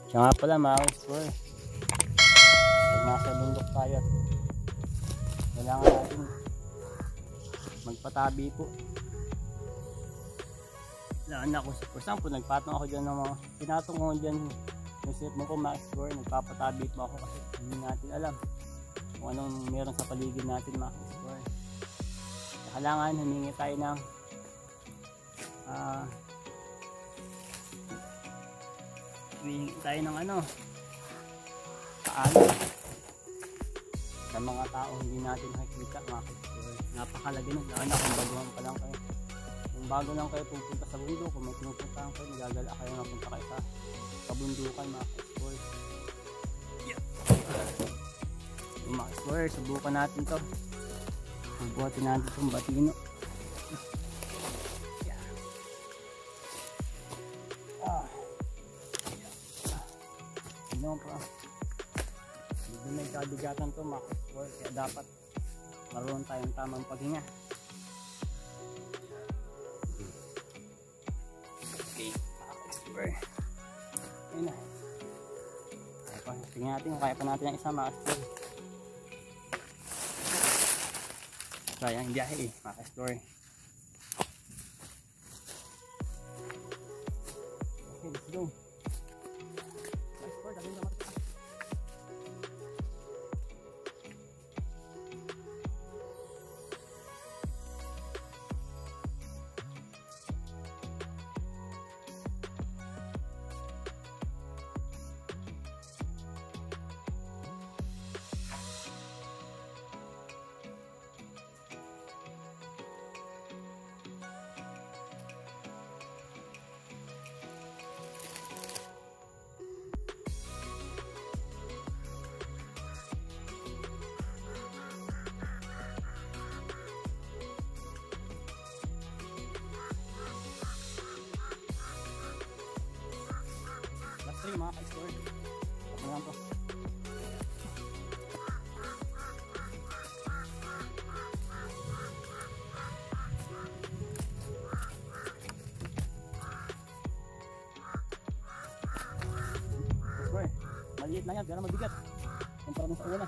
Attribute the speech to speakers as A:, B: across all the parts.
A: Siya nga pala mga ka-explore, pag nasa bundok tayo, kailangan natin magpatabi po. Laan ako, for example, nagpatong ako dyan ng mga pinatong ko dyan. Isip mo ko mga ka-explore, nagpapatabi po ako kasi hindi natin alam kung anong meron sa paligid natin mga ka-explore. Kailangan humingi tayo ng paalam sa mga tao hindi natin nakikita mga ka-explore. Napakalaga nun, lalo na kung baguhan pa lang kayo. Kung bago lang kayo pupunta sa bundok, kung may pinupuntahan kayo, nagagala kayo na punta kayo sa kabundukan mga ka-explore. Mga ka-explore, subukan natin to. Magbuhatin natin itong batino. Ano pa? Hindi may kabigatan to mga ka-explore, kaya dapat marunong tayong tamang paghinga. Okay, mga ka-explore. Ayun na. Tingnan natin kung kaya pa natin ang isa mga ka-explore. Sayang biyahe mga ka-explore. Okay, let's go. Explore, dami naman. Mga ka-explore, ako lang to. Explore, maliit lang yan pero mabigat kumpara dun sa una.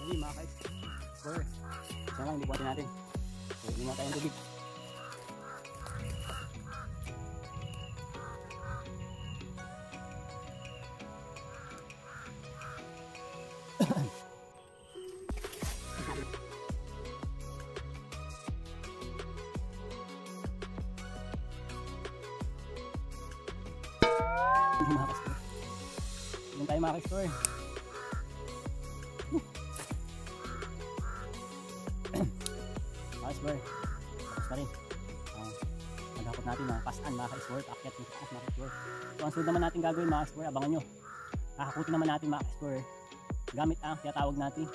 A: Hindi mga ka-explore, isa lang, hindi buhatin natin. So, hindi na tayong tubig. Hindi tayo mga ka-explore. Explore, tapos na rin magkakot natin mga pasaan mga ka-explore, paakyat yung taas mga ka-explore. So ang sunod naman natin gagawin mga ka-explore, abangan nyo, kakakutin naman natin mga ka-explore gamit ang tinatawag natin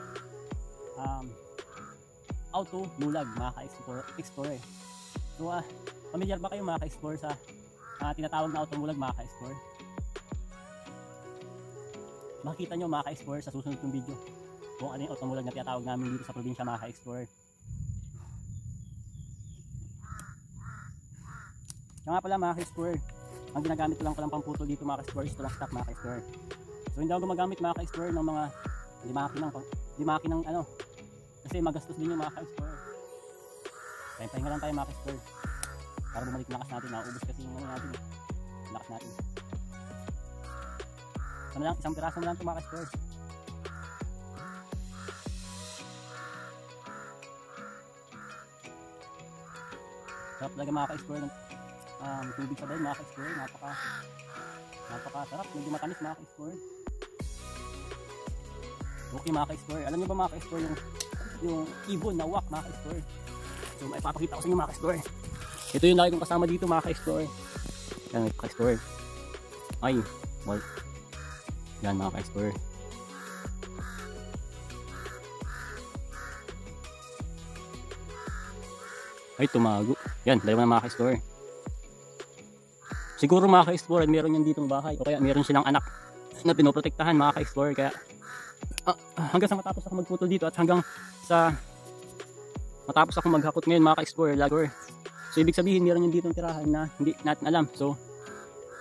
A: auto lulag mga ka-explore. So familiar ba kayo mga ka-explore sa tinatawag na auto lulag mga ka-explore? Makikita nyo mga ka-explore sa susunod kong video kung ano yung auto lulag na tinatawag namin dito sa probinsya mga ka-explore. Kaya nga pala mga ka-explore, ang ginagamit ko lang pamputol dito mga ka-explore, ito lang stock mga ka-explore. So hindi ako gumagamit mga ka-explore ng mga limakinang ano, kasi magastos din yung mga ka-explore. Kaya pahinga lang tayo mga ka-explore para bumalik lakas natin, mauubos kasi yung ano natin, lakas natin. So na lang, isang piraso na lang ito mga ka-explore. Sarap talaga mga ka-explore. Tubig sa dahin mga ka-explore, napaka sarap, medyo matamis mga ka-explore. Okay mga ka-explore, alam nyo ba mga ka-explore yung ibon na uwak mga ka-explore? So may papakita ko sa inyo mga ka-explore. Ito yung lagi kong kasama dito mga ka-explore. Yan mga ka-explore. Ay, well, yan mga ka-explore. Ay, tumago. Yan, dalawa na mga ka-explore. Siguro mga ka-explore, meron yan ditong bahay o kaya meron silang anak na pinoprotektahan mga ka-explore. Kaya hanggang sa matapos ako magputol dito at hanggang sa matapos ako maghakot ngayon mga ka-explore, so ibig sabihin meron yung ditong tirahan na hindi natin alam. So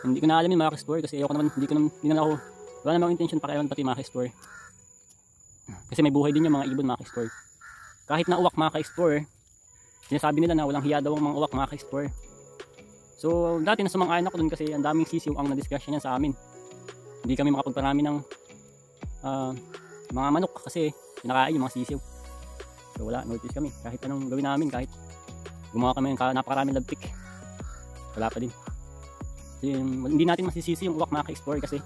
A: hindi ko na alam yun mga ka-explore kasi ayoko naman, hindi na ako, wala namang intention pakialam pati mga ka-explore. Kasi may buhay din yung mga ibon mga ka-explore. Kahit na uwak mga ka-explore, sinasabi nila na walang hiya daw ang mga uwak mga ka-explore. So dati nasa mga ayon ako dun kasi ang daming sisiw ang na-discussion yan sa amin. Hindi kami makapagparami ng mga manok kasi pinakain yung mga sisiw. So wala, no choice kami. Kahit anong gawin namin, kahit gumawa kami ng napakaraming lagtik, wala pa din. So, hindi natin masisisi yung uwak mga ka-explore kasi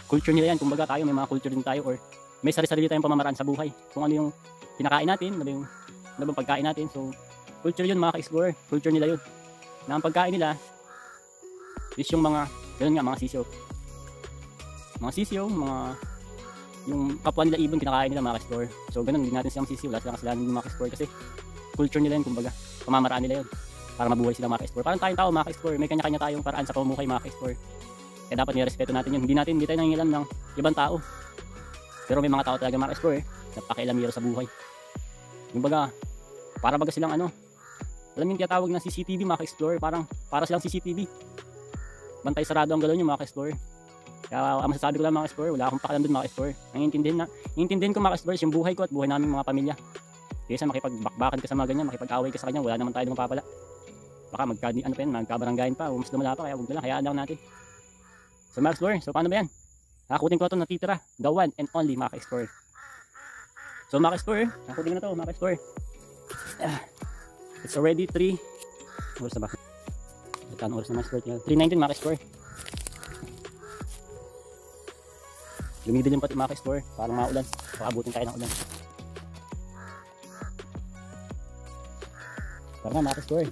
A: culture nila yan. Kumbaga tayo may mga culture din tayo or may sarili-sarili tayong pamamaraan sa buhay. Kung ano yung pinakain natin, ano yung pagkain natin. So culture yun mga ka-explore, culture nila yun. Na ang pagkain nila is yung mga, ganun nga, mga sisiw. Mga sisiw, yung kapwa nila ibon pinakain nila mga ka-explore. So ganun, hindi natin silang sisiw, wala silang kasalanan yung mga ka-explore kasi culture nila yun, kumbaga pamamaraan nila yun para mabuhay sila mga ka-explore. Parang tayong tao mga ka-explore, may kanya-kanya tayong paraan sa pamumuhay mga ka-explore. Kaya dapat nirespeto natin yun. Hindi tayo nangingilam ng ibang tao. Pero may mga tao talaga mga ka-explore na pakialamero sa buhay. Kumbaga para baga silang ano, alam yung tinatawag na CCTV mga ka-explore, para silang CCTV. Bantay sarado ang galon yung mga ka-explore. Kaya ang masasabi ko lang mga ka-explore, wala akong pakialam dun mga ka-explore. Naiintindihin ko mga ka-explore yung buhay ko at buhay namin mga pamilya. Kaysa makipagbakbakan ka sa mga ganyan, makipag-away ka sa kanya, wala naman tayo mapapala. Baka magkabaranggayan pa, o mas lumala pa, kaya huwag na lang, hayaan lang natin. So mga ka-explore, so paano ba yan? Hakutin ko na ito natitira, the one and only mga ka-explore. So mga ka-explore, hakutin ko na ito mga ka-explore. It's already 3 oras na ba? Ilan oras na mga ka-explore? 3:19 mga ka-explore. Lumidil yung pati mga ka-explore, parang maulan, pakabutin tayo ng ulan. Tara na mga ka-explore.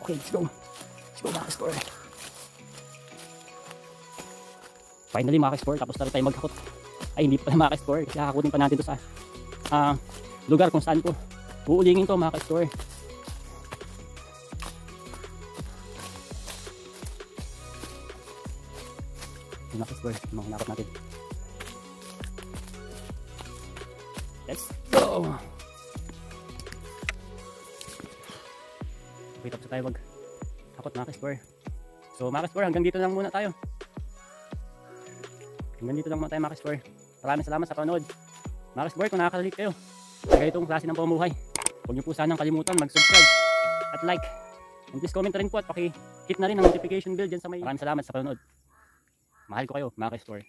A: Okay, let's go. Let's go mga ka-explore. Finally mga ka-explore, tapos na rin tayo maghakot. Ay hindi pa mga ka-explore, kasi hakutin pa natin ito sa lugar kung saan ko uulingin to mga ka-explore. Mga ka-explore, mga hinakot natin. Let's go! Okay, tapos na tayo maghakot mga ka-explore. So mga ka-explore, hanggang dito lang muna tayo. Hanggang dito lang muna tayo mga ka-explore. Maraming salamat sa panonood. Mga ka-explore, kung nakaka-relate kayo sa ganitong klase ng pamumuhay, huwag niyo po sanang kalimutan mag-subscribe at like. And please comment rin po at paki-hit na rin ang notification bell dyan sa may. Maraming salamat sa panonood. Mahal ko kayo mga ka-explore.